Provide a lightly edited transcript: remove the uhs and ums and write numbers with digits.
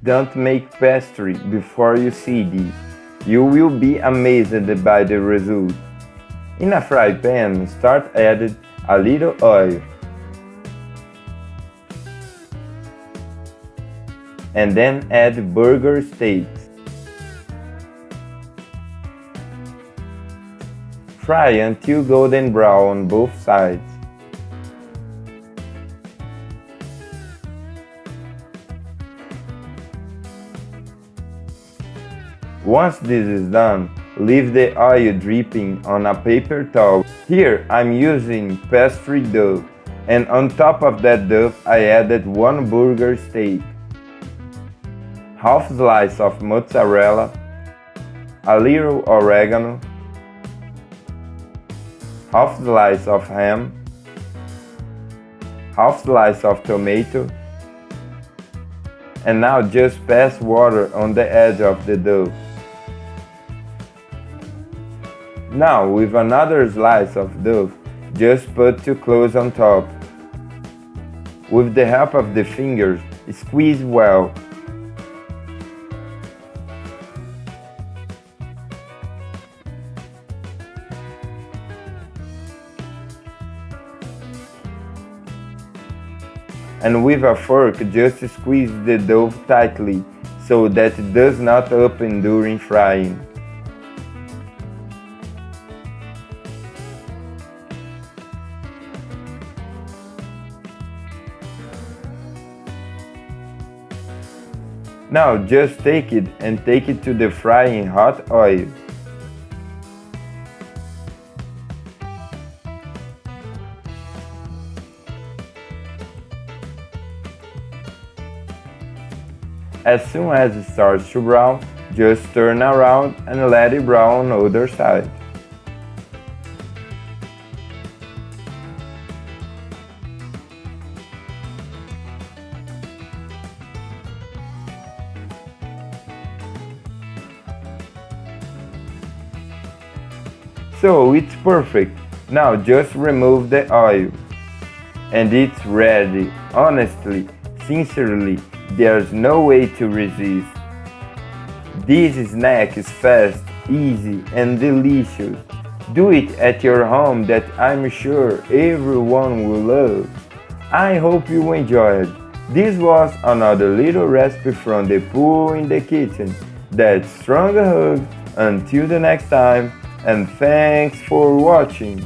Don't make pastry before you see this. You will be amazed by the result. In a fry pan, start adding a little oil and then add burger steaks. Fry until golden brown on both sides. Once this is done, leave the oil dripping on a paper towel. Here I'm using pastry dough, and on top of that dough I added 1 burger steak, half slice of mozzarella, a little oregano, half slice of ham, half slice of tomato, and now just pass water on the edge of the dough. Now with another slice of dough, just put 2 cloves on top. With the help of the fingers, squeeze well. And with a fork, just squeeze the dough tightly so that it does not open during frying. Now just take it and take it to the frying hot oil. As soon as it starts to brown, just turn around and let it brown on the other side. So it's perfect. Now just remove the oil. And it's ready. Honestly, sincerely, there's no way to resist. This snack is fast, easy, and delicious. Do it at your home that I'm sure everyone will love. I hope you enjoyed. This was another little recipe from the pool in the kitchen. That's strong hug. Until the next time, and thanks for watching.